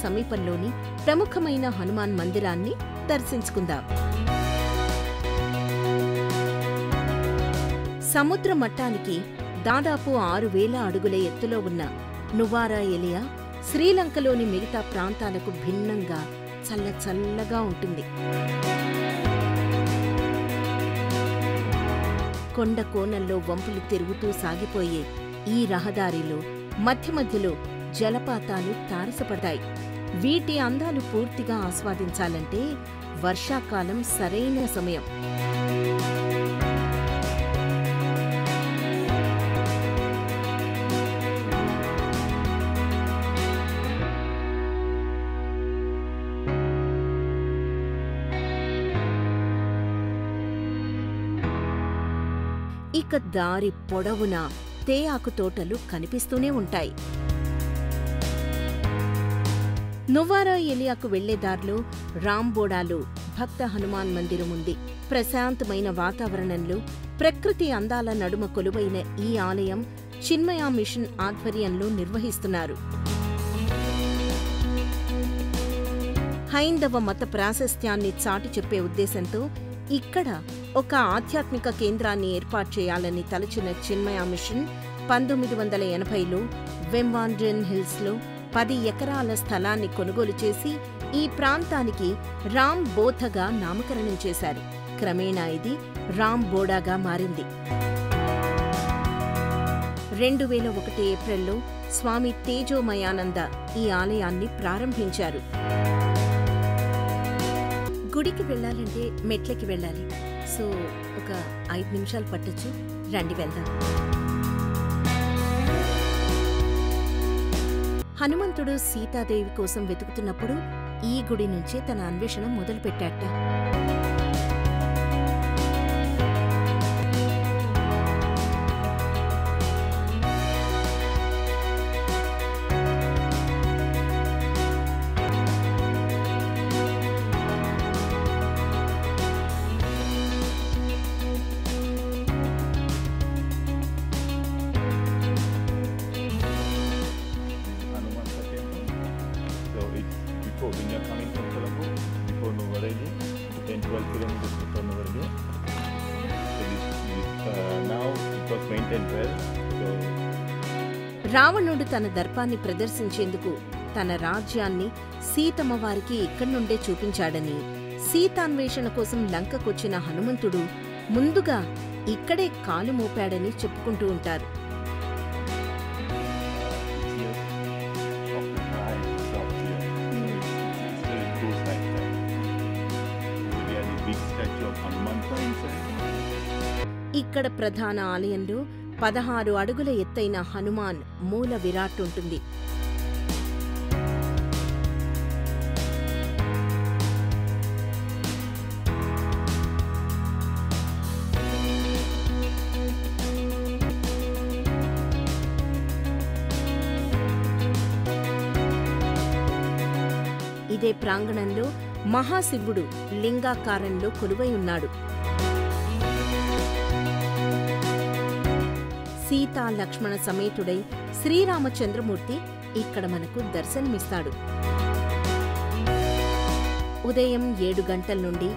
సమీపంలోని ప్రముఖమైన హనుమాన్ మందిరాన్ని దర్శించుకుందాం. సముద్ర మట్టానికి దాదాపు 6000 అడుగుల ఎత్తులో ఉన్న నువారా ఎలియా శ్రీలంకలోని మిగతా ప్రాంతాలకు భిన్నంగా చల్లగా ఉంటుంది. కొండ కోణంలో వంపులు తిరుగుతూ సాగిపోయే ఈ రహదారిలో మధ్యలో జలపాతాలు తారసపడతాయి. వీటి అందాలు పూర్తిగా ఆస్వాదించాలంటే వర్షాకాలం సరైన సమయం. ఇక దారి పొడవునా తేయాకు తోటలు కనిపిస్తూనే ఉంటాయి. నువారా ఎలియాకు వెళ్లే దారిలో రాంబోడాలో భక్త హనుమాన్ మందిరం ఉంది. ప్రశాంతమైన వాతావరణంలో ప్రకృతి అందాల నడుమ కొలువైన ఈ ఆలయం చిన్మయ మిషన్ ఆధ్వర్యంలో నిర్వహిస్తున్నారు. హైందవ మత ప్రాశస్త్యాన్ని చాటి చెప్పే ఉద్దేశంతో ఇక్కడ ఒక ఆధ్యాత్మిక కేంద్రాన్ని ఏర్పాటు చేయాలని తలచిన చిన్మయ మిషన్ 1980లో వెంవాండ్రెన్ హిల్స్లో 10 ఎకరాల స్థలాన్ని కొనుగోలు చేసి ఈ ప్రాంతానికి రామ్ బోథగా నామకరణం చేశారు. క్రమేణా ఇది రామ్ బోడాగా మారింది. 2001 ఏప్రిల్లో స్వామి తేజోమయానంద ఈ ఆలయాన్ని ప్రారంభించారు. గుడికి వెళ్లాలంటే మెట్లకి వెళ్ళాలి. సో ఒక 5 నిమిషాలు పట్టొచ్చు. రండి వెళ్దాం. హనుమంతుడు సీతాదేవి కోసం వెతుకుతున్నప్పుడు ఈ గుడి నుంచే తన అన్వేషణ మొదలుపెట్టాట. When you are coming from Colombo, before Nuvareli, 10-12 kilometers before Nuvareli. So now it was maintained well. So రావణుడు తన దర్పాన్ని ప్రదర్శించేందుకు తన రాజ్యాన్ని సీతమ్మ వారికి ఇక్కడి నుండే చూపించాడని, సీతాన్వేషణ కోసం లంకకొచ్చిన హనుమంతుడు ముందుగా ఇక్కడే కాలు మోపాడని చెప్పుకుంటూ ఉంటారు. ఇక్కడ ప్రధాన ఆలయంలో 16 అడుగుల ఎత్తైన హనుమాన్ మూల విరాట్ ఉంటుంది. ఇదే ప్రాంగణంలో మహాశివుడు లింగాకారంలో కొలువై ఉన్నాడు. సీతా లక్ష్మణ సమేతుడై శ్రీరామచంద్రమూర్తి ఇక్కడ మనకు దర్శనమిస్తాడు. ఉదయం 7 గంటల నుండి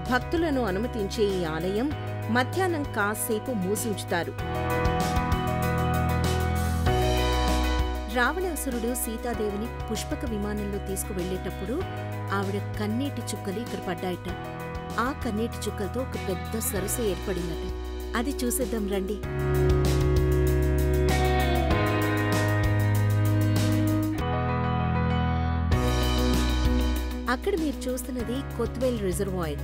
భక్తులను అనుమతించే ఈ ఆలయం మధ్యాహ్నం కాసేపు మూసించుతారు. రావణాసురుడు సీతాదేవిని పుష్పక విమానంలో తీసుకువెళ్లేటప్పుడు ఆవిడ కన్నీటి చుక్కలు ఇక్కడ పడ్డాయట. ఆ కన్నీటి చుక్కలతో ఒక పెద్ద సరస్సు ఏర్పడిందట. అది చూసేద్దాం రండి. అక్కడ మీరు చూస్తున్నది కొత్వేల్ రిజర్వాయర్.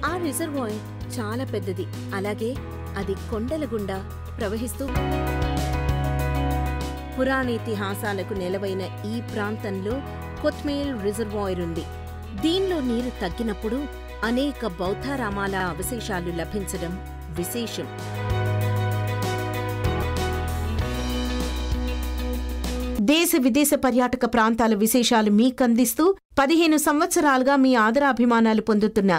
ఆ రిజర్వాయర్ చాలా పెద్దది. అలాగే అది కొండల గుండా ప్రవహిస్తూ పురాణేతిహాసాలకు నెలవైన ఈ ప్రాంతంలో కొత్వేల్ రిజర్వాయర్ ఉంది. దీనిలో నీరు తగ్గినప్పుడు అనేక బౌద్ధారామాల అవశేషాలు లభించడం విశేషం. దేశ విదేశ పర్యాటక ప్రాంతాల విశేషాలు మీకందిస్తూ 15 సంవత్సరాలుగా మీ ఆదరాభిమానాలు పొందుతున్న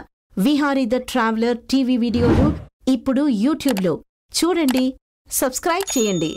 విహారీ ద ట్రావెలర్ టీవీ వీడియోలు ఇప్పుడు యూట్యూబ్లో చూడండి, సబ్స్క్రైబ్ చేయండి.